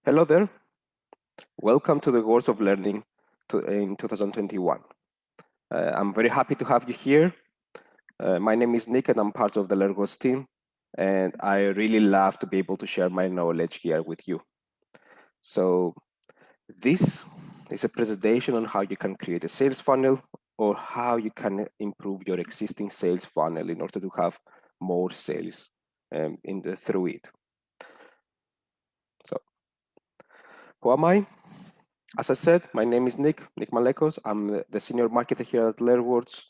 Hello there. Welcome to the Worlds of Learning in 2021. I'm very happy to have you here. My name is Nick and I'm part of the LearnWorlds team. And I really love to be able to share my knowledge here with you. So this is a presentation on how you can create a sales funnel or how you can improve your existing sales funnel in order to have more sales through it. So who am I? As I said, my name is Nick Malekos. I'm the senior marketer here at LearnWorlds,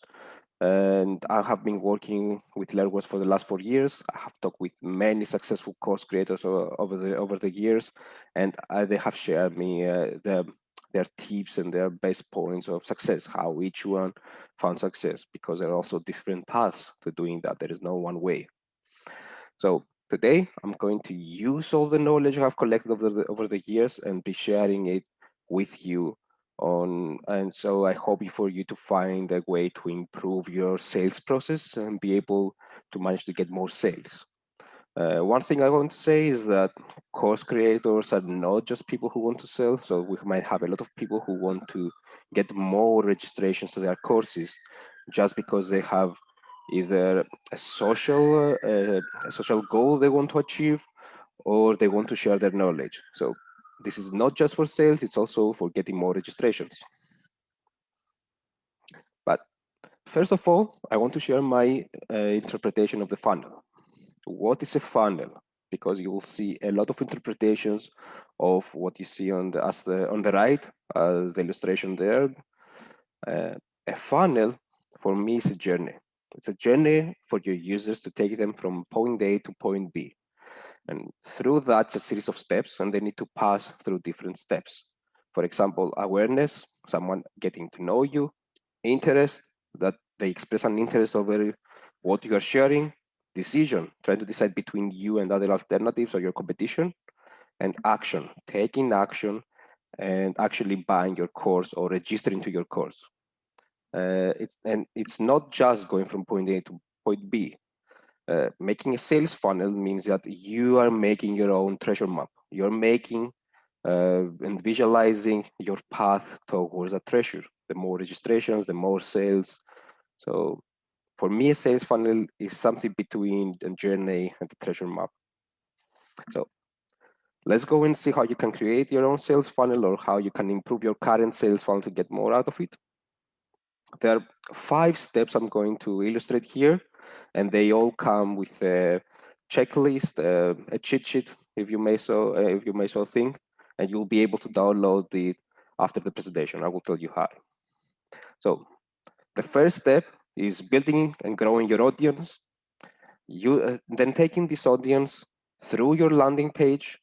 and I have been working with LearnWorlds for the last 4 years. I have talked with many successful course creators over the years, and they have shared me their tips and their best points of success, how each one found success, because there are also different paths to doing that. There is no one way. So today, I'm going to use all the knowledge I've collected over the years and be sharing it with you and so I hope for you to find a way to improve your sales process and be able to manage to get more sales. One thing I want to say is that course creators are not just people who want to sell. So we might have a lot of people who want to get more registrations to their courses just because they have either a social goal they want to achieve, or they want to share their knowledge. So this is not just for sales, it's also for getting more registrations. But first of all, I want to share my interpretation of the funnel. What is a funnel? Because you will see a lot of interpretations of what you see on the right as the illustration there. A funnel for me is a journey. It's a journey for your users to take them from point A to point B. And through that, it's a series of steps, and they need to pass through different steps. For example, awareness, someone getting to know you, interest, that they express an interest over what you are sharing, decision, trying to decide between you and other alternatives or your competition, and action, taking action and actually buying your course or registering to your course. It's not just going from point A to point B. Making a sales funnel means that you are making your own treasure map. You're making and visualizing your path towards a treasure. The more registrations, the more sales. So for me, a sales funnel is something between a journey and the treasure map. So let's go and see how you can create your own sales funnel or how you can improve your current sales funnel to get more out of it. There are 5 steps I'm going to illustrate here, and they all come with a checklist, a cheat sheet, if you may so think, and you'll be able to download it after the presentation. I will tell you how. So the first step is building and growing your audience. You then taking this audience through your landing page,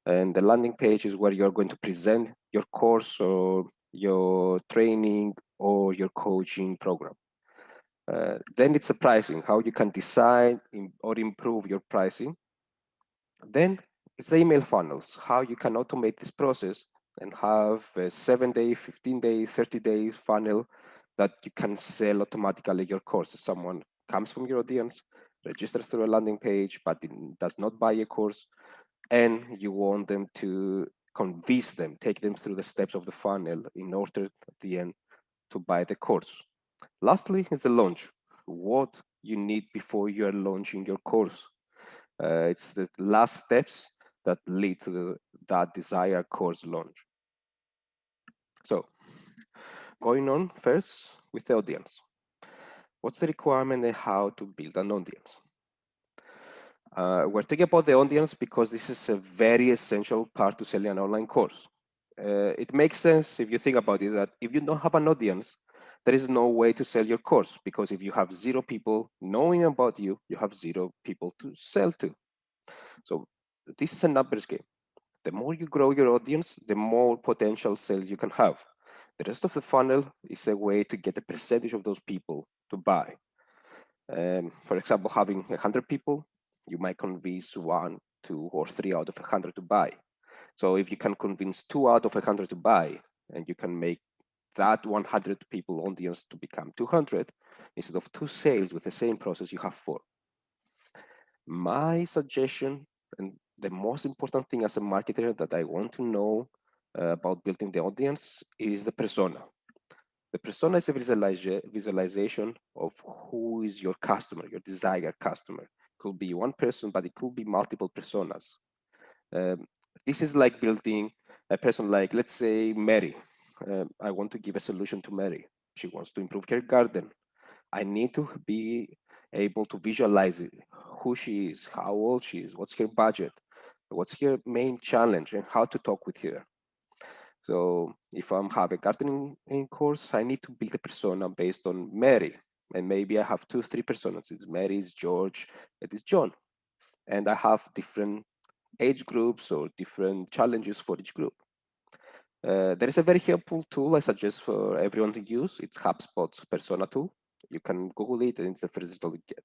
and the landing page is where you're going to present your course or your training or your coaching program. Then it's the pricing, how you can decide or improve your pricing. Then it's the email funnels, how you can automate this process and have a 7-day, 15-day, 30-day funnel that you can sell automatically your course. If someone comes from your audience, registers through a landing page, but does not buy a course, and you want them to convince them, take them through the steps of the funnel in order at the end to buy the course. Lastly is the launch. What you need before you are launching your course. It's the last steps that lead to that desired course launch. So going on first with the audience. What's the requirement and how to build an audience? We're talking about the audience because this is a very essential part to selling an online course. It makes sense if you think about it that if you don't have an audience, there is no way to sell your course, because if you have 0 people knowing about you, you have 0 people to sell to. So this is a numbers game. The more you grow your audience, the more potential sales you can have. The rest of the funnel is a way to get a percentage of those people to buy. For example, having 100 people, you might convince 1, 2, or 3 out of 100 to buy. So if you can convince 2 out of 100 to buy, and you can make that 100 people audience to become 200, instead of 2 sales with the same process, you have 4. My suggestion, and the most important thing as a marketer that I want to know about building the audience is the persona. The persona is a visualization of who is your customer, your desired customer. It could be one person, but it could be multiple personas. Um, this is like building a person like, let's say, Mary. I want to give a solution to Mary. She wants to improve her garden. I need to be able to visualize it, who she is, how old she is, what's her budget, what's her main challenge, and how to talk with her. So if I'm have a gardening course, I need to build a persona based on Mary. And maybe I have 2, 3 personas. It's Mary, it's George, it is John. And I have different age groups or different challenges for each group. There is a very helpful tool I suggest for everyone to use. It's HubSpot's persona tool. You can Google it and it's the first result you get.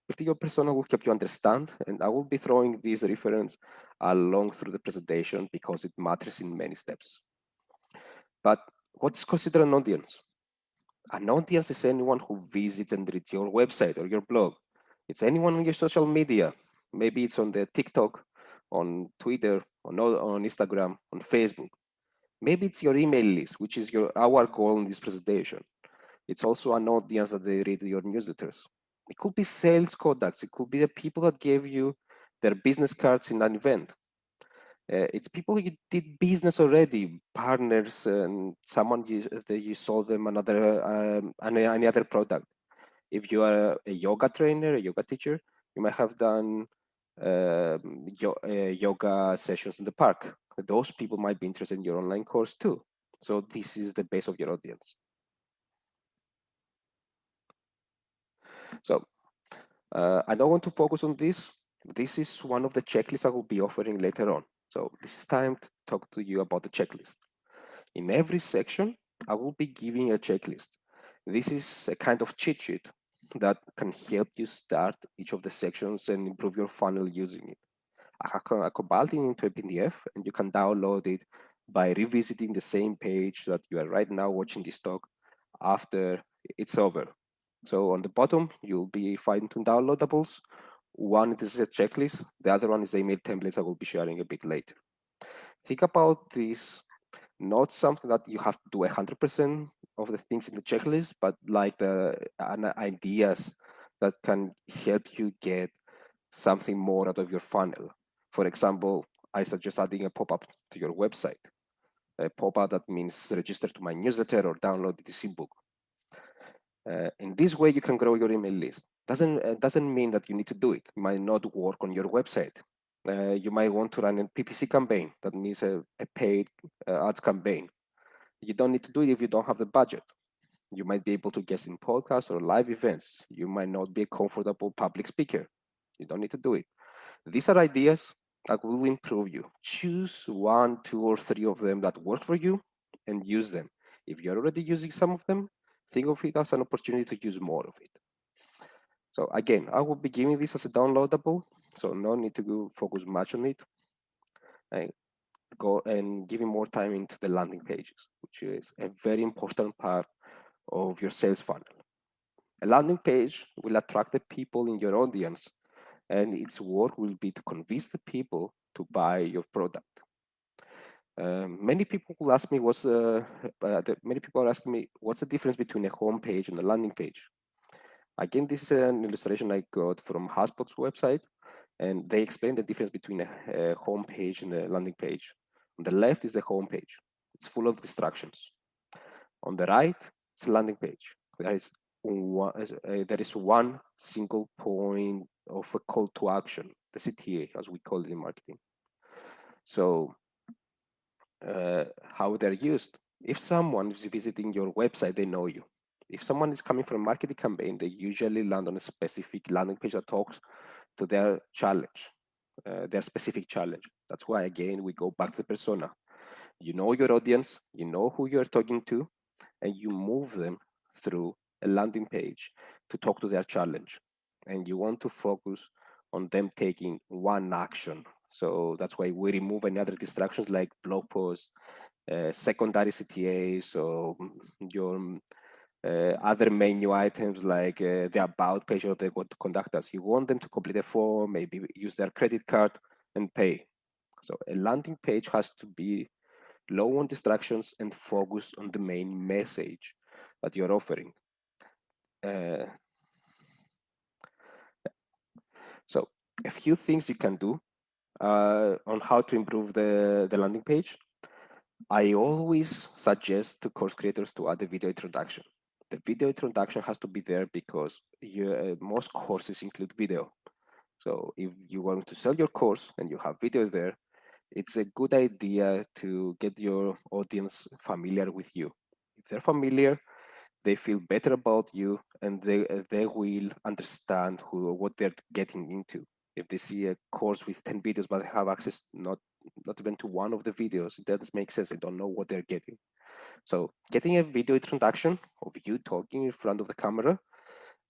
Building your persona will help you understand, and I will be throwing this reference along through the presentation because it matters in many steps. But what is considered an audience? An audience is anyone who visits and reads your website or your blog. It's anyone on your social media. Maybe it's on the TikTok, on Twitter, on Instagram, on Facebook. Maybe it's your email list, which is our goal in this presentation. It's also an audience that they read your newsletters. It could be sales contacts. It could be the people that gave you their business cards in an event. It's people you did business already, partners, and someone that you sold them any other product. If you are a yoga trainer, a yoga teacher, you might have done yoga sessions in the park. Those people might be interested in your online course too. So this is the base of your audience. So I don't want to focus on this. This is one of the checklists I will be offering later on. So this is time to talk to you about the checklist. In every section, I will be giving a checklist. This is a kind of cheat sheet that can help you start each of the sections and improve your funnel using it. I compiled it into a PDF and you can download it by revisiting the same page that you are right now watching this talk after it's over. So on the bottom, you'll be finding two downloadables. One is a checklist. The other one is the email templates I will be sharing a bit later. Think about this, not something that you have to do 100% of the things in the checklist, but like the ideas that can help you get something more out of your funnel. For example, I suggest adding a pop-up to your website. A pop-up that means register to my newsletter or download this ebook. In this way, you can grow your email list. Doesn't mean that you need to do it. It might not work on your website. You might want to run a PPC campaign. That means a paid ads campaign. You don't need to do it if you don't have the budget. You might be able to guest in podcasts or live events. You might not be a comfortable public speaker. You don't need to do it. These are ideas that will improve you. Choose 1, 2, or 3 of them that work for you and use them. If you're already using some of them, think of it as an opportunity to use more of it. So again, I will be giving this as a downloadable, so no need to focus much on it. And go and giving more time into the landing pages, which is a very important part of your sales funnel. A landing page will attract the people in your audience, and its work will be to convince the people to buy your product. Many people will ask me many people are asking me what's the difference between a home page and a landing page. Again, this is an illustration I got from HubSpot's website, and they explain the difference between a home page and a landing page. On the left is the home page. It's full of distractions. On the right, it's a landing page. There is one single point of a call to action, the CTA, as we call it in marketing. So how they're used. If someone is visiting your website, they know you. If someone is coming from a marketing campaign, they usually land on a specific landing page that talks to their challenge, their specific challenge. That's why, again, we go back to the persona. You know your audience, you know who you're talking to, and you move them through a landing page to talk to their challenge. And you want to focus on them taking one action. So that's why we remove any other distractions like blog posts, secondary CTAs, so your other menu items like the about page of the conductors. You want them to complete a form, maybe use their credit card. and pay. So a landing page has to be low on distractions and focus on the main message that you're offering. So a few things you can do on how to improve the landing page. I always suggest to course creators to add a video introduction. The video introduction has to be there because most courses include video. So if you want to sell your course and you have video there, it's a good idea to get your audience familiar with you. If they're familiar, they feel better about you and they will understand what they're getting into. If they see a course with 10 videos but they have access not even to one of the videos, it doesn't make sense. They don't know what they're getting. So getting a video introduction of you talking in front of the camera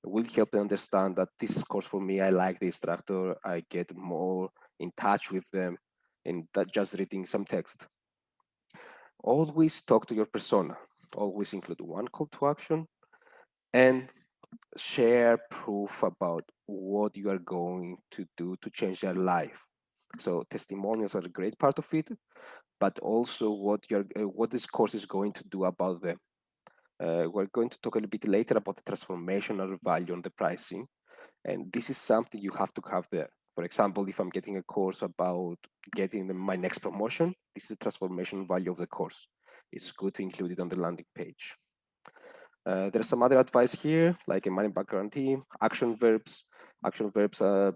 will help them understand that this is course for me. I like the instructor. I get more in touch with them and that just reading some text. Always talk to your persona. Always include one call to action and share proof about what you are going to do to change their life. So testimonials are a great part of it, but also what this course is going to do about them. We're going to talk a little bit later about the transformational value on the pricing, and this is something you have to have there. For example, if I'm getting a course about getting my next promotion, this is the transformational value of the course. It's good to include it on the landing page. There's some other advice here, like a money back guarantee, action verbs. Action verbs are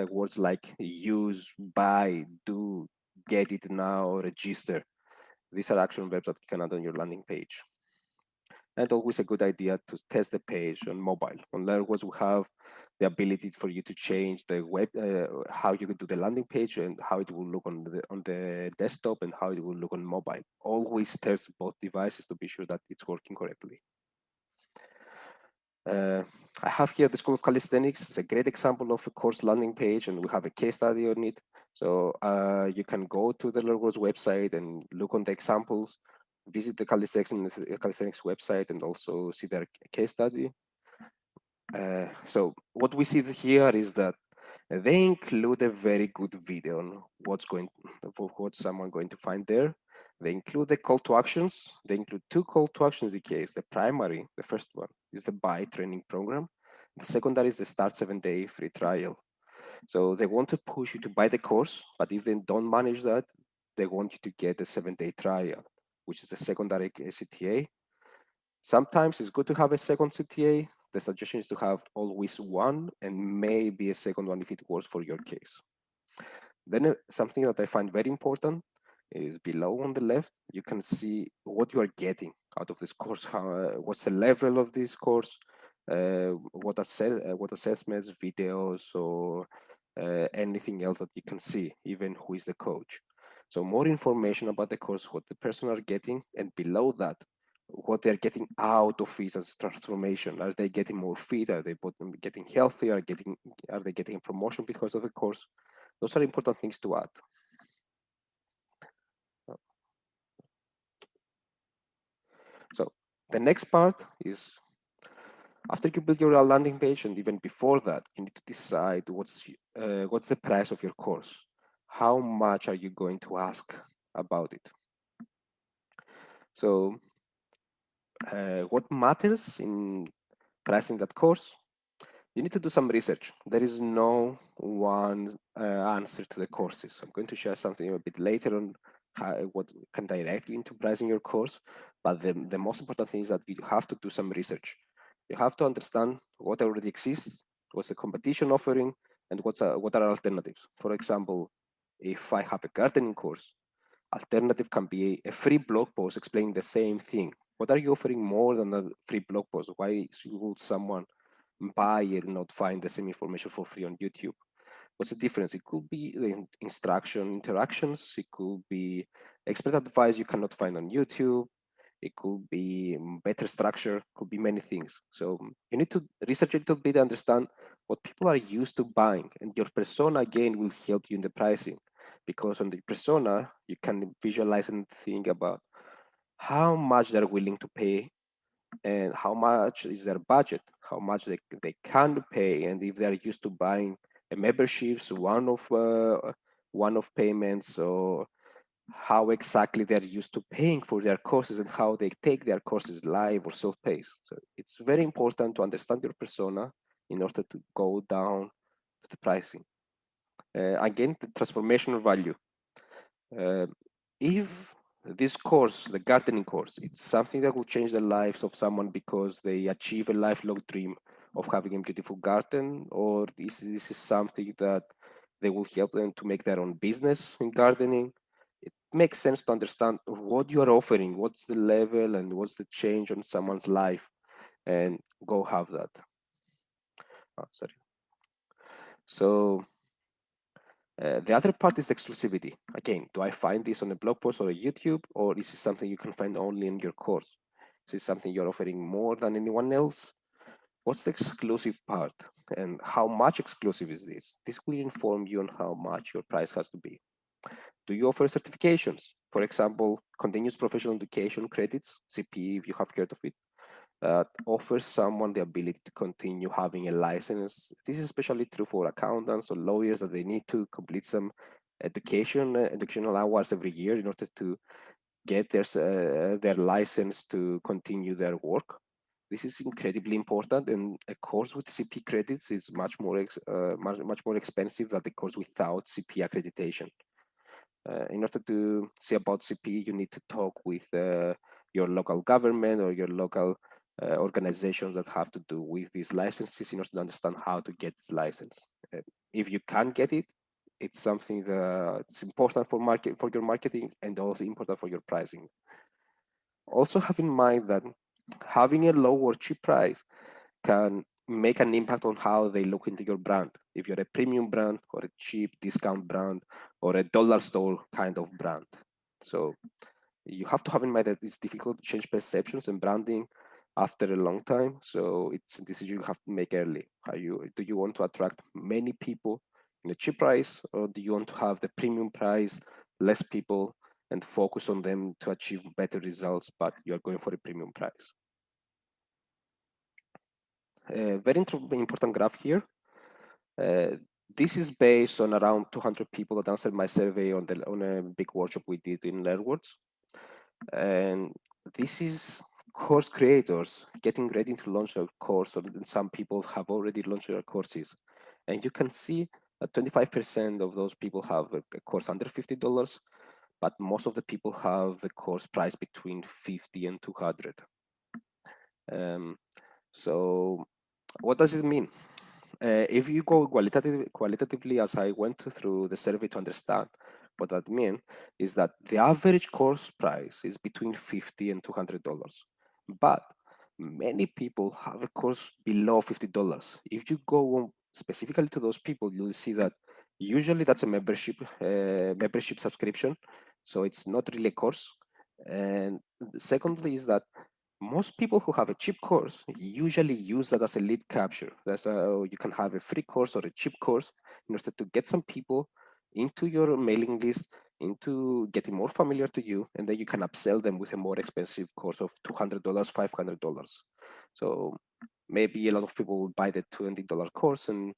words like use, buy, do, get it now, register. These are action verbs that you can add on your landing page. And always a good idea to test the page on mobile. On LearnWorlds, we have the ability for you to change the web, how you could do the landing page and how it will look on the desktop and how it will look on mobile. Always test both devices to be sure that it's working correctly. I have here the School of Calisthenics. It's a great example of a course landing page, and we have a case study on it. So you can go to the LearnWorlds website and look on the examples, visit the calisthenics website, and also see their case study. So what we see here is that they include a very good video on what someone going to find there. They include the call to actions. They include two call to actions in the case. The primary, the first one, is the buy training program. The secondary is the start 7-day free trial. So they want to push you to buy the course, but if they don't manage that, they want you to get a 7-day trial, which is the secondary CTA. Sometimes it's good to have a second CTA. The suggestion is to have always one and maybe a second one if it works for your case. Then something that I find very important is below on the left, you can see what you are getting out of this course. What's the level of this course? What assessments, videos, or anything else that you can see, even who is the coach. So more information about the course, what the person are getting, and below that, what they're getting out of it as transformation. Are they getting more fit? Are they getting healthier? Are they getting promotion because of the course? Those are important things to add. So the next part is after you build your landing page, and even before that, you need to decide what's the price of your course. How much are you going to ask about it? So what matters in pricing that course? You need to do some research. There is no one answer to the courses. I'm going to share something a bit later on what can directly into pricing your course. But the most important thing is that you have to do some research. You have to understand what already exists, what's the competition offering, and what are alternatives. For example, if I have a gardening course, alternative can be a free blog post explaining the same thing. What are you offering more than a free blog post? Why would someone buy it and not find the same information for free on YouTube? What's the difference? It could be the instruction interactions. It could be expert advice you cannot find on YouTube. It could be better structure, could be many things. So you need to research a little bit, understand what people are used to buying, and your persona again will help you in the pricing, because on the persona you can visualize and think about how much they're willing to pay and how much is their budget, how much they can pay, and if they're used to buying memberships, one-off payments, or how exactly they're used to paying for their courses and how they take their courses live or self-paced. So it's very important to understand your persona in order to go down to the pricing. Again, the transformational value. If this course, the gardening course, it's something that will change the lives of someone because they achieve a lifelong dream of having a beautiful garden, or this is something that they will help them to make their own business in gardening, it makes sense to understand what you are offering, what's the level and what's the change on someone's life, and go have that. Oh, sorry. So the other part is exclusivity. Again, do I find this on a blog post or a YouTube, or is it something you can find only in your course? Is it something you're offering more than anyone else? What's the exclusive part, and how much exclusive is this? This will inform you on how much your price has to be. Do you offer certifications? For example, continuous professional education credits, CPE, if you have heard of it, that offers someone the ability to continue having a license. This is especially true for accountants or lawyers that they need to complete some educational hours every year in order to get their license to continue their work. This is incredibly important, and a course with CP credits is much more expensive than the course without CP accreditation. In order to see about CP, you need to talk with your local government or your local organizations that have to do with these licenses in order to understand how to get this license. If you can't get it, it's something that's important for your marketing and also important for your pricing. Also have in mind that having a low or cheap price can make an impact on how they look into your brand. If you're a premium brand or a cheap discount brand or a dollar store kind of brand. So you have to have in mind that it's difficult to change perceptions and branding after a long time. So it's a decision you have to make early. Do you want to attract many people in a cheap price, or do you want to have the premium price, less people, and focus on them to achieve better results, but you're going for a premium price? A very important graph here. This is based on around 200 people that answered my survey on a big workshop we did in LearnWorlds. And this is course creators getting ready to launch a course, or some people have already launched their courses. And you can see that 25% of those people have a course under $50, but most of the people have the course price between 50 and 200. So what does it mean? If you go qualitatively, as I went through the survey to understand what that means, is that the average course price is between $50 and $200. But many people have a course below $50. If you go specifically to those people, you'll see that usually that's a membership subscription. So it's not really a course. And secondly is that most people who have a cheap course usually use that as a lead capture. You can have a free course or a cheap course in order to get some people into your mailing list, into getting more familiar to you, and then you can upsell them with a more expensive course of $200, $500. So maybe a lot of people will buy the $20 course, and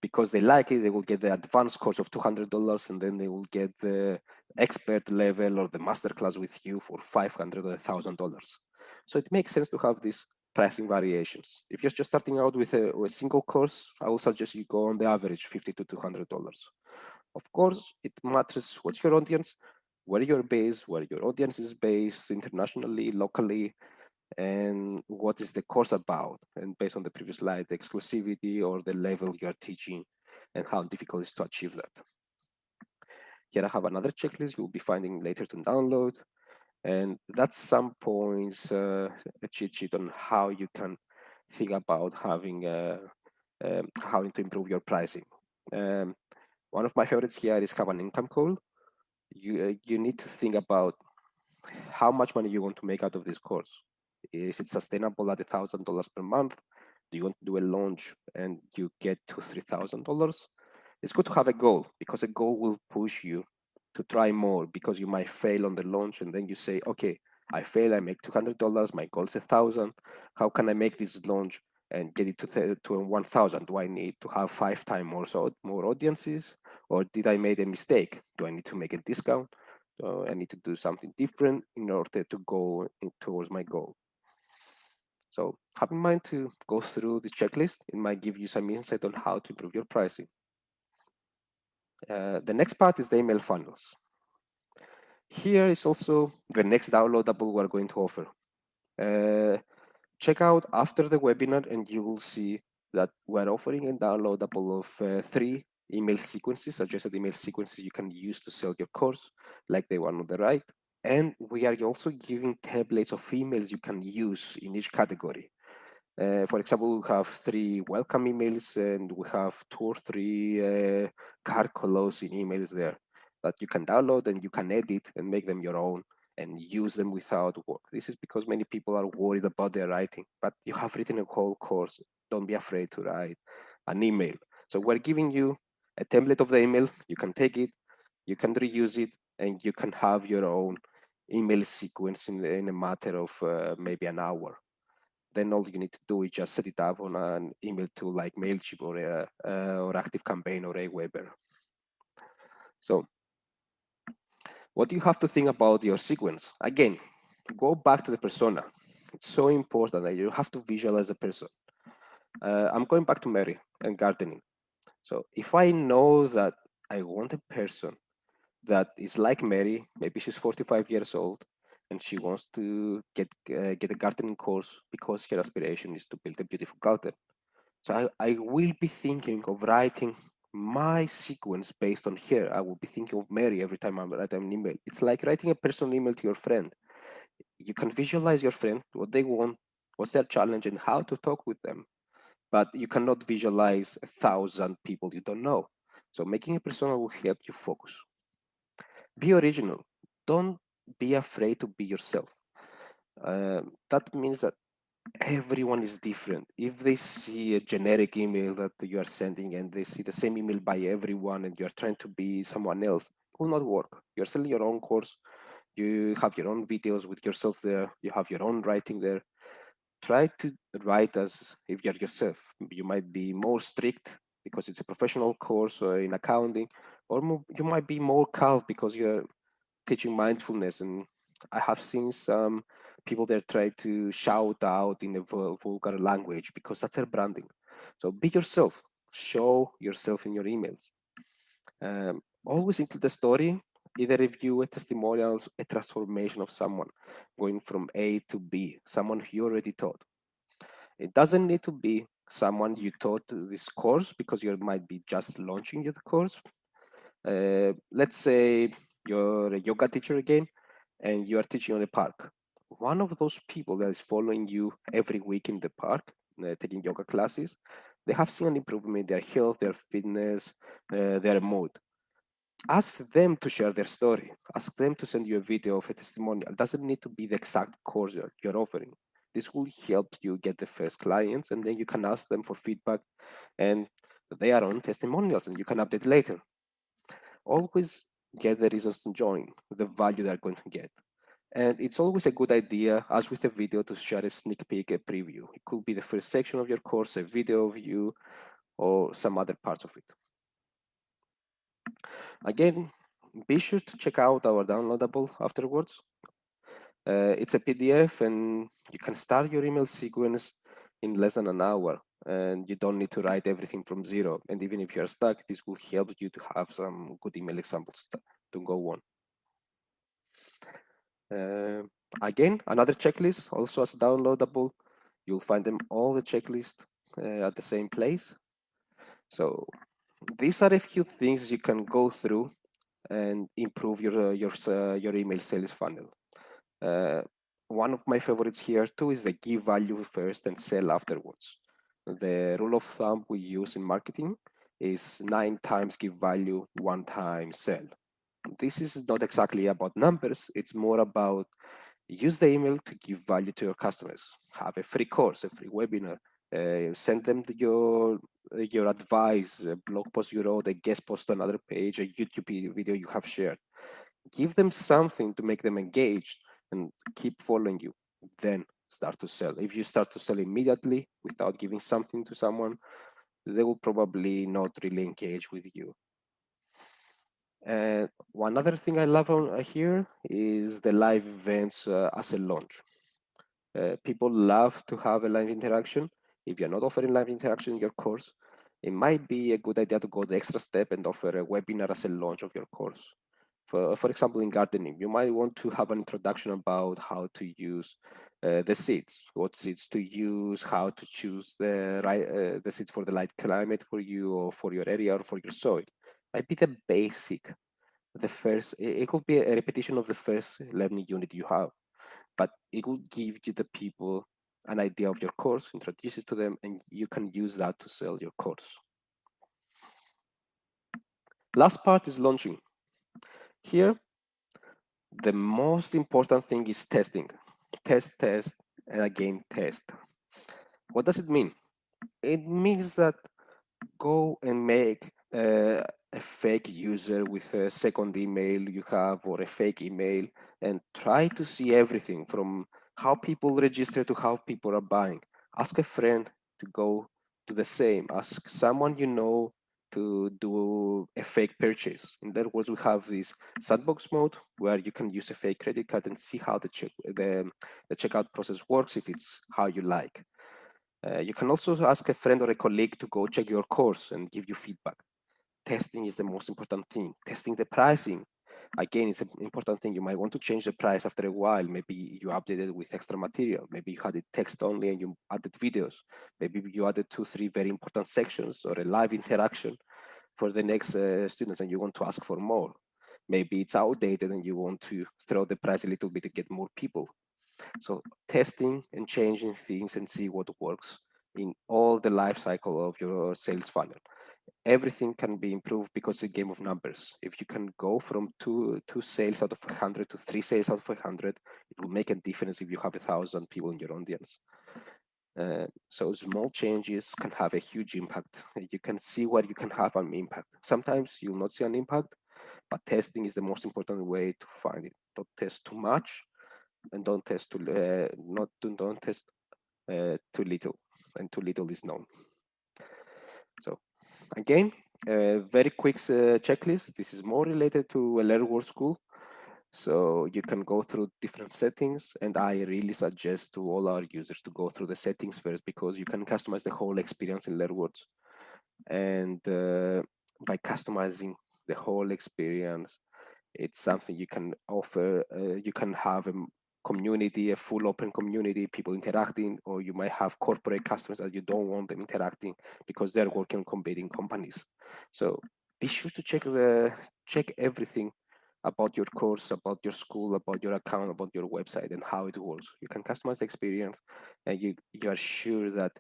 because they like it, they will get the advanced course of $200, and then they will get the expert level or the masterclass with you for $500 or $1,000. So it makes sense to have these pricing variations. If you're just starting out with a single course, I will suggest you go on the average $50 to $200. Of course, it matters what's your audience, where you're based, where your audience is based internationally, locally, and what is the course about. And based on the previous slide, the exclusivity or the level you are teaching and how difficult it is to achieve that. Here I have another checklist you'll be finding later to download. And that's some points, a cheat sheet on how you can think about having how to improve your pricing. One of my favorites here is have an income goal. You need to think about how much money you want to make out of this course. Is it sustainable at $1,000 per month? Do you want to do a launch and you get to $3,000? It's good to have a goal, because a goal will push you to try more, because you might fail on the launch and then you say, okay, I fail, I make $200, my goal is 1,000. How can I make this launch and get it to 1,000? Do I need to have 5 times more audiences, or did I make a mistake? Do I need to make a discount? Do I need to do something different in order to go towards my goal? So have in mind to go through the checklist. It might give you some insight on how to improve your pricing. The next part is the email funnels. Here is also the next downloadable we're going to offer. Check out after the webinar and you will see that we're offering a downloadable of 3 email sequences, suggested email sequences you can use to sell your course, like the one on the right. And we are also giving templates of emails you can use in each category. For example, we have 3 welcome emails and we have 2 or 3 card closing emails there that you can download and you can edit and make them your own and use them without work. This is because many people are worried about their writing, but you have written a whole course. Don't be afraid to write an email. So we're giving you a template of the email. You can take it, you can reuse it, and you can have your own email sequence in a matter of maybe an hour. Then all you need to do is just set it up on an email tool like Mailchimp or ActiveCampaign or Aweber. So what do you have to think about your sequence? Again, go back to the persona. It's so important that you have to visualize a person. I'm going back to Mary and gardening. So if I know that I want a person that is like Mary, maybe she's 45 years old, and she wants to get a gardening course because her aspiration is to build a beautiful garden. So I will be thinking of writing my sequence based on her. I will be thinking of Mary every time I write an email. It's like writing a personal email to your friend. You can visualize your friend, what they want, what's their challenge, and how to talk with them. But you cannot visualize 1,000 people you don't know. So making a persona will help you focus. Be original. Don't be afraid to be yourself. That means that everyone is different. If they see a generic email that you are sending and they see the same email by everyone and you're trying to be someone else, it will not work. You're selling your own course. You have your own videos with yourself there. You have your own writing there. Try to write as if you're yourself. You might be more strict because it's a professional course or in accounting, or you might be more calm because you're teaching mindfulness. And I have seen some people there try to shout out in a vulgar language because that's their branding. So be yourself. Show yourself in your emails. Always include the story, either review, a testimonial, a transformation of someone going from A to B, someone you already taught. It doesn't need to be someone you taught this course because you might be just launching your course. Let's say you're a yoga teacher again and you are teaching on a park. One of those people that is following you every week in the park, taking yoga classes, they have seen an improvement in their health, their fitness, their mood. Ask them to share their story. Ask them to send you a video of a testimonial. It doesn't need to be the exact course you're offering. This will help you get the first clients, and then you can ask them for feedback, and they are on testimonials, and you can update later. Always get the reasons to join, the value they're going to get. And it's always a good idea, as with a video, to share a sneak peek, a preview. It could be the first section of your course, a video of you, or some other parts of it. Again, be sure to check out our downloadable afterwards. It's a PDF and you can start your email sequence in less than an hour and you don't need to write everything from zero. And even if you're stuck, this will help you to have some good email examples to go on. Again, another checklist also as downloadable. You'll find them all the checklist at the same place. So these are a few things you can go through and improve your email sales funnel. One of my favorites here too is the give value first and sell afterwards. The rule of thumb we use in marketing is 9 times give value, 1 time sell. This is not exactly about numbers, it's more about use the email to give value to your customers. Have a free course, a free webinar, send them your advice, a blog post you wrote, a guest post on another page, a YouTube video you have shared. Give them something to make them engaged and keep following you. Then start to sell. If you start to sell immediately without giving something to someone, they will probably not really engage with you. And one other thing I love on here is the live events as a launch. People love to have a live interaction. If you're not offering live interaction in your course, it might be a good idea to go the extra step and offer a webinar as a launch of your course. For example, in gardening, you might want to have an introduction about how to use the seeds, what seeds to use, how to choose the seeds for the right climate for you or for your area or for your soil. Might be the basic, the first, it could be a repetition of the first learning unit you have, but it will give you the people an idea of your course, introduce it to them, and you can use that to sell your course. Last part is launching. Here, the most important thing is testing. Test, and again, test. What does it mean? It means that go and make a fake user with a second email you have or a fake email and try to see everything from how people register to how people are buying. Ask a friend to go to the same. Ask someone you know to do a fake purchase. In other words, we have this sandbox mode where you can use a fake credit card and see how the checkout process works if it's how you like. You can also ask a friend or a colleague to go check your course and give you feedback. Testing is the most important thing. Testing the pricing. Again, it's an important thing. You might want to change the price after a while. Maybe you updated with extra material. Maybe you had it text only and you added videos. Maybe you added 2-3 very important sections or a live interaction for the next students and you want to ask for more. Maybe it's outdated and you want to throw the price a little bit to get more people. So testing and changing things and see what works in all the life cycle of your sales funnel. Everything can be improved because it's a game of numbers. If you can go from two sales out of 100 to 3 sales out of 100, it will make a difference if you have 1,000 people in your audience. So small changes can have a huge impact. You can see where you can have an impact. Sometimes you'll not see an impact, but testing is the most important way to find it. Don't test too much, and don't test don't test too little, and too little is known. So again, a very quick checklist. This is more related to a LearnWorlds school. So you can go through different settings, and I really suggest to all our users to go through the settings first because you can customize the whole experience in LearnWorlds. And by customizing the whole experience, it's something you can offer. You can have a community, a full open community, people interacting, or you might have corporate customers that you don't want them interacting because they're working on competing companies. So be sure to check everything about your course, about your school, about your account, about your website, and how it works. You can customize the experience, and you are sure that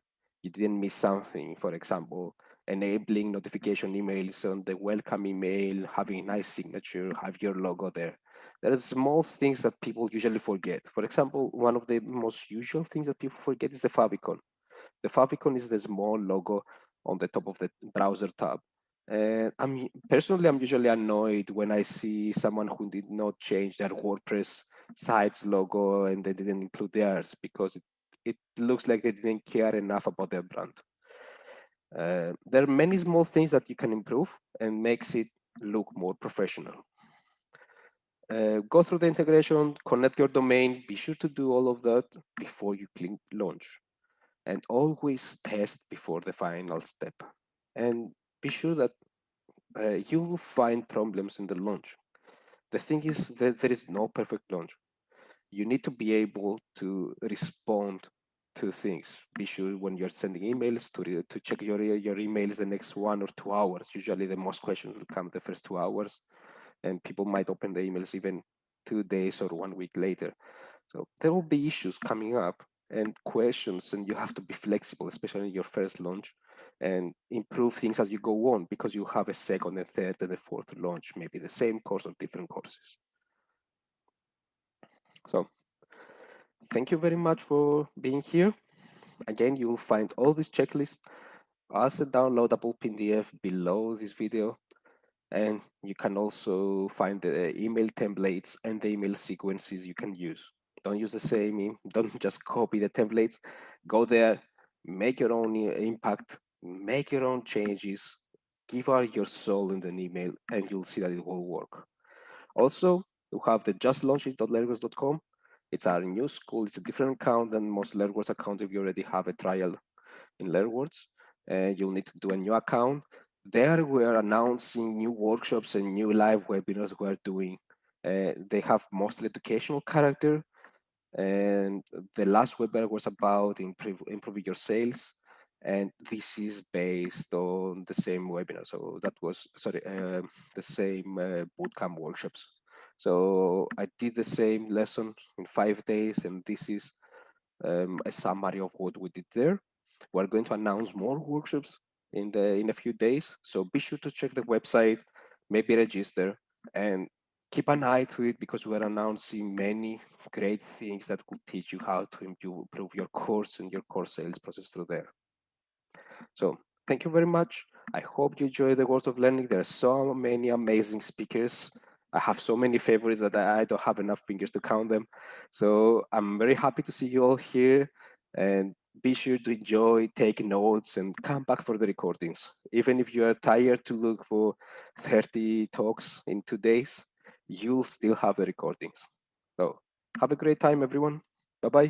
you didn't miss something. For example, enabling notification emails on the welcome email, having a nice signature, have your logo there. There are small things that people usually forget. For example, one of the most usual things that people forget is the favicon. The favicon is the small logo on the top of the browser tab. And I'm usually annoyed when I see someone who did not change their WordPress site's logo and they didn't include theirs because it looks like they didn't care enough about their brand. There are many small things that you can improve and makes it look more professional. Go through the integration, connect your domain, be sure to do all of that before you click launch. And always test before the final step. And be sure that you will find problems in the launch. The thing is that there is no perfect launch. You need to be able to respond to things. Be sure when you're sending emails to check your emails the next 1 or 2 hours. Usually the most questions will come the first 2 hours, and people might open the emails even 2 days or 1 week later. So there will be issues coming up and questions, and you have to be flexible, especially in your first launch, and improve things as you go on because you have a second, a third, and a fourth launch, maybe the same course or different courses. So thank you very much for being here. Again, you will find all these checklists as a downloadable PDF below this video. And you can also find the email templates and the email sequences you can use. Don't use the same, don't just copy the templates. Go there, make your own impact, make your own changes, give out your soul in an email, and you'll see that it will work. Also, we have the justlaunched.learnworlds.com. It's our new school. It's a different account than most LearnWorlds accounts if you already have a trial in LearnWorlds. You'll need to do a new account. There we're announcing new workshops and new live webinars we're doing. They have mostly educational character. And the last webinar was about improving your sales. And this is based on the same webinar. So that was, sorry, the same bootcamp workshops. So I did the same lesson in 5 days, and this is a summary of what we did there. We're going to announce more workshops in a few days. So be sure to check the website, maybe register, and keep an eye to it, because we're announcing many great things that will teach you how to improve your course and your course sales process through there. So thank you very much. I hope you enjoy the Words of Learning. There are so many amazing speakers. I have so many favorites that I don't have enough fingers to count them. So I'm very happy to see you all here, and be sure to enjoy, take notes, and come back for the recordings. Even if you are tired to look for 30 talks in 2 days, you'll still have the recordings. So have a great time, everyone. Bye-bye.